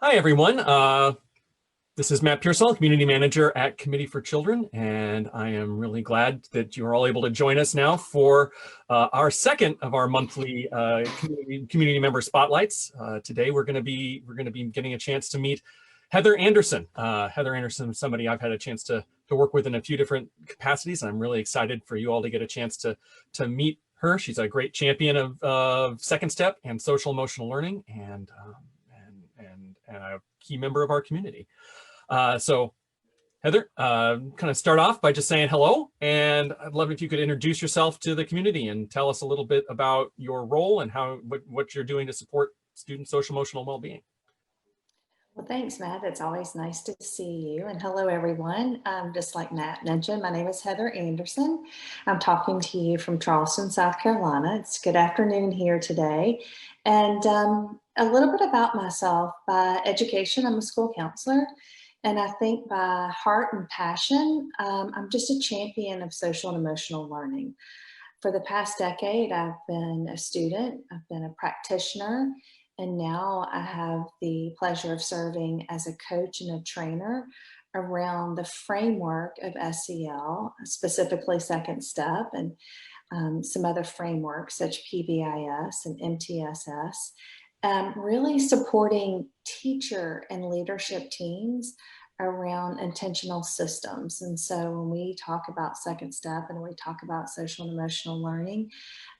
Hi, everyone. This is Matt Pearsall, Community Manager at Committee for Children, and I am really glad that you're all able to join us now for our second of our monthly community member spotlights. Today, we're going to be getting a chance to meet Heather Anderson. Heather Anderson is somebody I've had a chance to work with in a few different capacities. I'm really excited for you all to get a chance to meet her. She's a great champion of Second Step and social emotional learning, and a key member of our community. So Heather, kind of start off by just saying hello, and I'd love if you could introduce yourself to the community and tell us a little bit about your role and what you're doing to support student social emotional well-being. Well, thanks, Matt. It's always nice to see you. And hello, everyone. Just like Matt mentioned, my name is Heather Anderson. I'm talking to you from Charleston, South Carolina. It's good afternoon here today. And a little bit about myself. By education, I'm a school counselor. And I think by heart and passion, I'm just a champion of social and emotional learning. For the past decade, I've been a student, I've been a practitioner, and now I have the pleasure of serving as a coach and a trainer around the framework of SEL, specifically Second Step, and some other frameworks such PBIS and MTSS, really supporting teacher and leadership teams around intentional systems. And so when we talk about Second Step and we talk about social and emotional learning,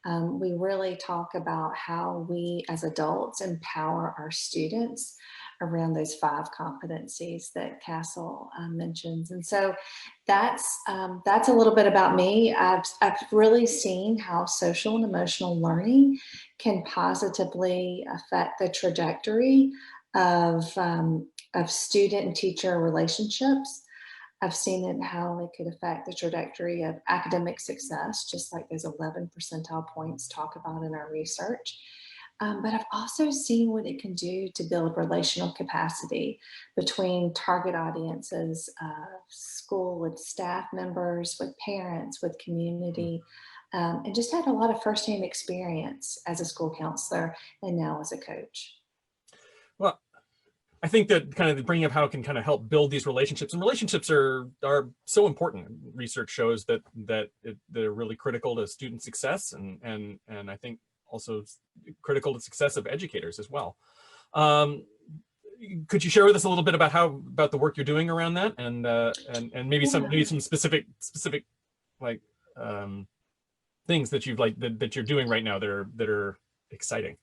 we really talk about how we as adults empower our students around those 5 competencies that Castle mentions. And so that's a little bit about me. I've really seen how social and emotional learning can positively affect the trajectory of student and teacher relationships. I've seen it how it could affect the trajectory of academic success, just like those 11 percentile points talk about in our research. But I've also seen what it can do to build relational capacity between target audiences, school with staff members, with parents, with community, and just had a lot of firsthand experience as a school counselor and now as a coach. Well, I think that kind of bringing up how it can kind of help build these relationships, and relationships are so important. Research shows that they're really critical to student success, and I think also critical to success of educators as well. Could you share with us a little bit about the work you're doing around that, and maybe some specific like things that that you're doing right now that are exciting?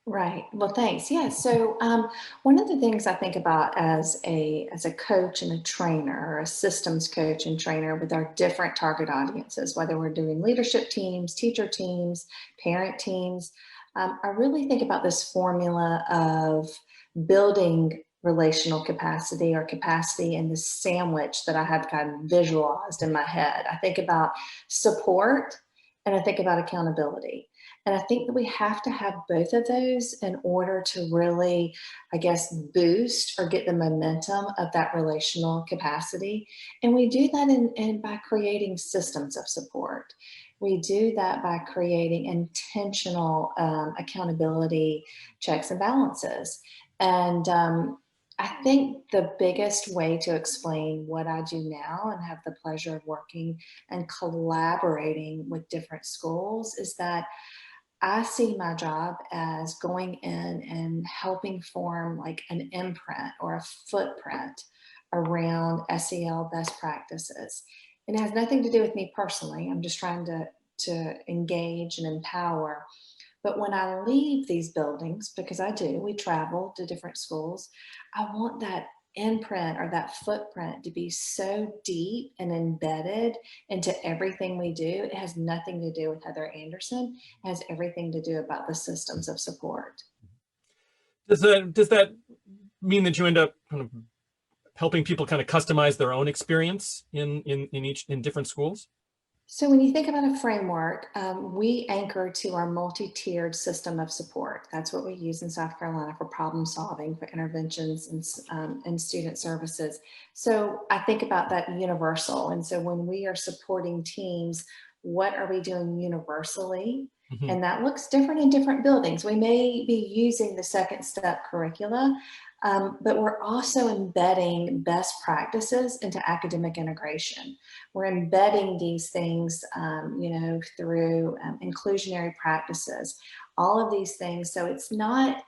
Right. Well, thanks. Yeah. So one of the things I think about as a coach and a trainer, or a systems coach and trainer with our different target audiences, whether we're doing leadership teams, teacher teams, parent teams, I really think about this formula of building relational capacity, or capacity in the sandwich that I have kind of visualized in my head. I think about support and I think about accountability. And I think that we have to have both of those in order to really, I guess, boost or get the momentum of that relational capacity. And we do that by creating systems of support. We do that by creating intentional accountability checks and balances. And I think the biggest way to explain what I do now and have the pleasure of working and collaborating with different schools is that I see my job as going in and helping form like an imprint or a footprint around SEL best practices. And it has nothing to do with me personally. I'm just trying to engage and empower. But when I leave these buildings, because I do, we travel to different schools, I want that imprint or that footprint to be so deep and embedded into everything we do. It has nothing to do with Heather Anderson. It has everything to do about the systems of support. Does that mean that you end up kind of helping people kind of customize their own experience in different schools? So when you think about a framework, we anchor to our multi-tiered system of support. That's what we use in South Carolina for problem solving, for interventions and student services. So I think about that universal. And so when we are supporting teams, what are we doing universally Mhm. And that looks different in different buildings. We may be using the second step curricula, but we're also embedding best practices into academic integration. We're embedding these things, through inclusionary practices, all of these things. So it's not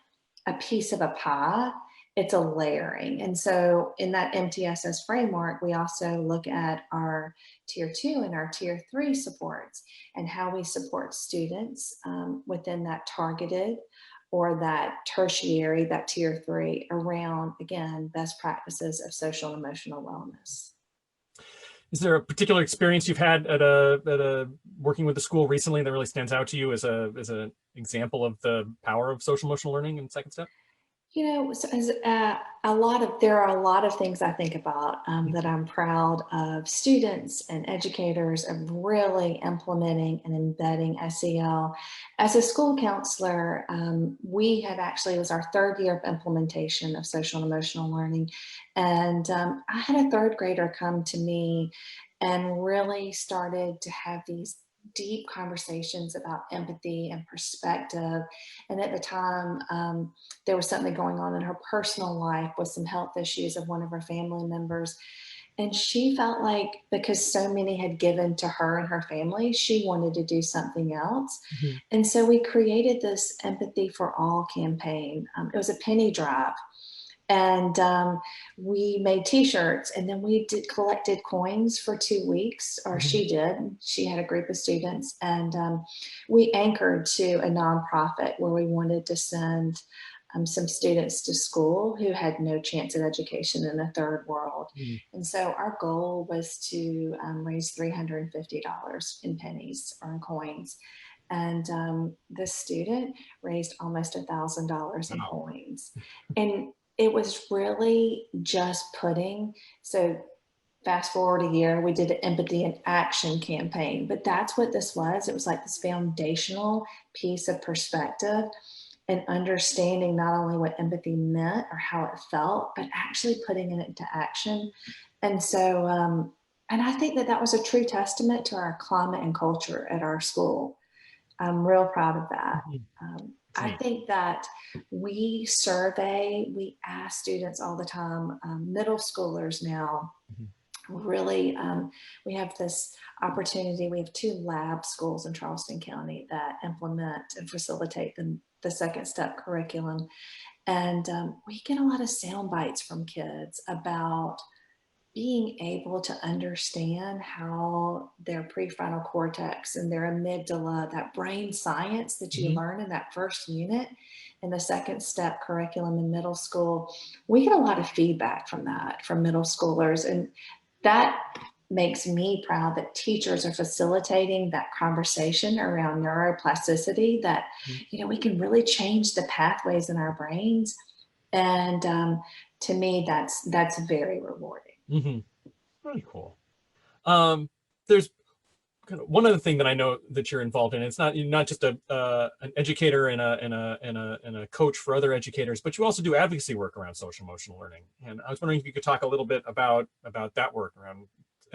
a piece of a pie, it's a layering. And so in that MTSS framework, we also look at our tier 2 and our tier 3 supports and how we support students within that targeted or that tertiary, that tier 3 around, again, best practices of social and emotional wellness. Is there a particular experience you've had at a working with the school recently that really stands out to you as an example of the power of social emotional learning in Second Step? There are a lot of things I think about that I'm proud of students and educators of really implementing and embedding SEL. As a school counselor, it was our third year of implementation of social and emotional learning. And I had a third grader come to me and really started to have these deep conversations about empathy and perspective. And at the time, there was something going on in her personal life with some health issues of one of her family members. And she felt like because so many had given to her and her family, she wanted to do something else. Mhm. And so we created this Empathy for All campaign. It was a penny drive. And we made t-shirts, and then we collected coins for 2 weeks, or Mhm. she had a group of students, and we anchored to a nonprofit where we wanted to send some students to school who had no chance at education in the third world. Mhm. And so our goal was to raise $350 in pennies or in coins. And this student raised almost $1,000 in Wow. coins. And it was really just so fast forward a year, we did an empathy and action campaign, but that's what this was. It was like this foundational piece of perspective and understanding not only what empathy meant or how it felt, but actually putting it into action. And so, and I think that that was a true testament to our climate and culture at our school. I'm real proud of that. Mhm. It's I neat. think that we ask students all the time, middle schoolers now, Mhm. really, we have this opportunity. We have 2 lab schools in Charleston County that implement and facilitate the second step curriculum. And we get a lot of sound bites from kids about being able to understand how their prefrontal cortex and their amygdala, that brain science that you Mhm. learn in that first unit in the second step curriculum in middle school, we get a lot of feedback from that from middle schoolers. And that makes me proud that teachers are facilitating that conversation around neuroplasticity, that, Mhm. we can really change the pathways in our brains. And to me, that's very rewarding. Mhm. Very cool. Um, there's kind of one other thing that I know that you're involved in. It's not you're not just an educator and a coach for other educators, but you also do advocacy work around social emotional learning. And I was wondering if you could talk a little bit about that work around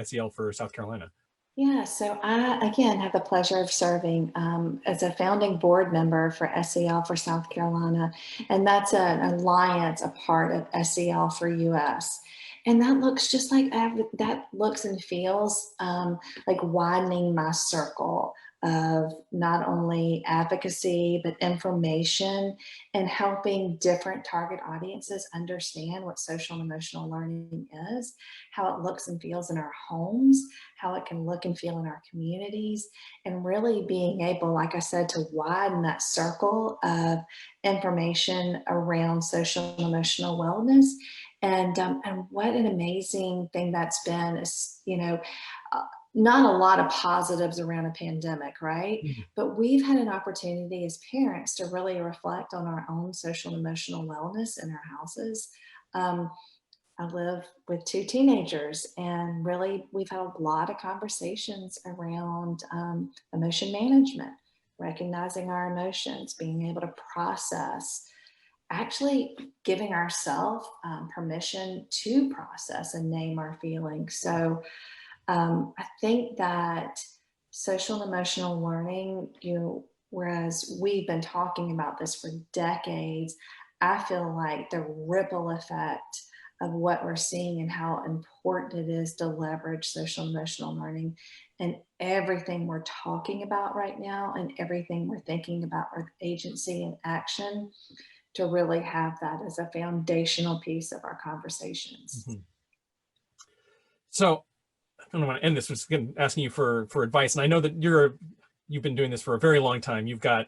SEL for South Carolina. Yeah, so I again have the pleasure of serving as a founding board member for SEL for South Carolina, and that's an alliance, a part of SEL for US. And that looks just like that looks and feels like widening my circle of not only advocacy but information and helping different target audiences understand what social and emotional learning is, how it looks and feels in our homes, how it can look and feel in our communities, and really being able, like I said, to widen that circle of information around social and emotional wellness. And what an amazing thing that's been is, uh, not a lot of positives around a pandemic, right? Mhm. But we've had an opportunity as parents to really reflect on our own social and emotional wellness in our houses. Um, I live with 2 teenagers, and really, we've had a lot of conversations around emotion management, recognizing our emotions, being able to process, actually giving ourselves permission to process and name our feelings. So I think that social and emotional learning, whereas we've been talking about this for decades. I feel like the ripple effect of what we're seeing and how important it is to leverage social emotional learning and everything we're talking about right now and everything we're thinking about with agency and action to really have that as a foundational piece of our conversations. Mhm. So I don't want to end this with asking you for advice, and I know that you've been doing this for a very long time. You've got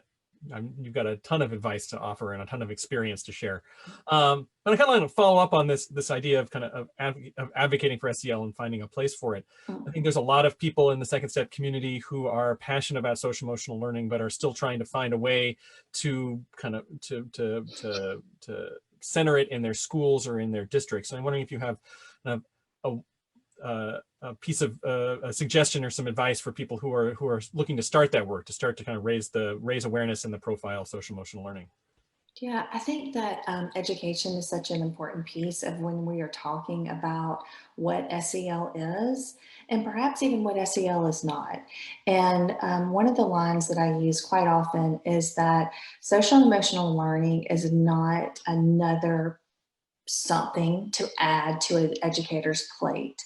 a ton of advice to offer and a ton of experience to share. But I kind of want to follow up on this idea of of advocating for SEL and finding a place for it. I think there's a lot of people in the Second Step community who are passionate about social emotional learning, but are still trying to find a way to to center it in their schools or in their districts. So I'm wondering if you have a, a piece of a suggestion or some advice for people who are looking to start that work, to start to kind of raise awareness in the profile of social emotional learning. Yeah, I think that education is such an important piece of when we are talking about what SEL is, and perhaps even what SEL is not. And one of the lines that I use quite often is that social emotional learning is not another something to add to an educator's plate.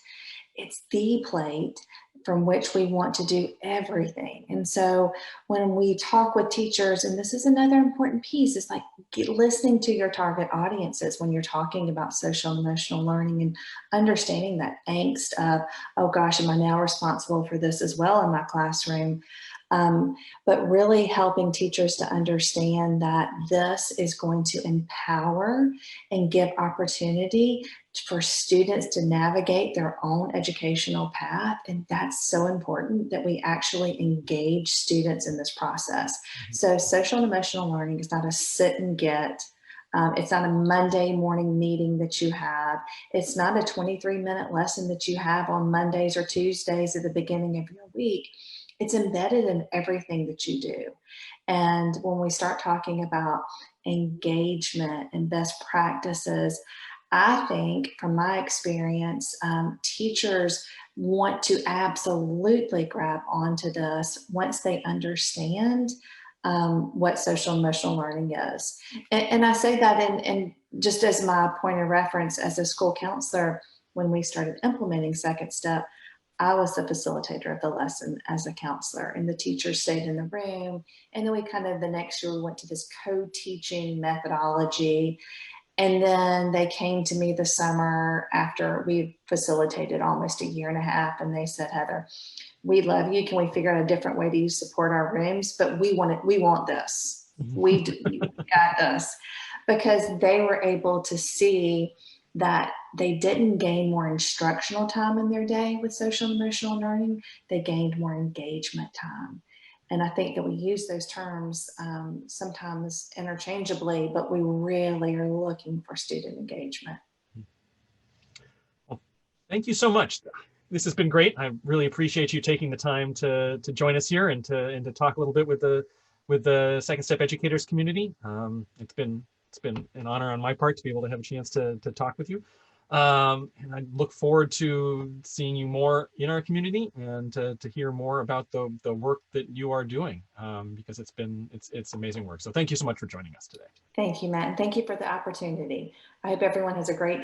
It's the plate from which we want to do everything. And so when we talk with teachers, and this is another important piece, is like listening to your target audiences when you're talking about social emotional learning and understanding that angst of, oh gosh, am I now responsible for this as well in my classroom? But really helping teachers to understand that this is going to empower and give opportunity for students to navigate their own educational path. And that's so important that we actually engage students in this process. So social and emotional learning is not a sit and get. It's not a Monday morning meeting that you have. It's not a 23-minute lesson that you have on Mondays or Tuesdays at the beginning of your week. It's embedded in everything that you do. And when we start talking about engagement and best practices, I think from my experience, teachers want to absolutely grab onto this once they understand what social emotional learning is. And I say that in just as my point of reference as a school counselor, when we started implementing Second Step, I was the facilitator of the lesson as a counselor, and the teachers stayed in the room. And then we the next year, we went to this co-teaching methodology. And then they came to me the summer after we facilitated almost a year and a half, and they said, Heather, we love you. Can we figure out a different way to support our rooms? But we want this. We got this. Because they were able to see that they didn't gain more instructional time in their day with social and emotional learning, they gained more engagement time. And I think that we use those terms sometimes interchangeably, but we really are looking for student engagement. Well, thank you so much. This has been great. I really appreciate you taking the time to join us here and to talk a little bit with the Second Step educators community. It's been an honor on my part to be able to have a chance to talk with you. And I look forward to seeing you more in our community and to hear more about the work that you are doing, because it's amazing work. So thank you so much for joining us today. Thank you, Matt. And thank you for the opportunity. I hope everyone has a great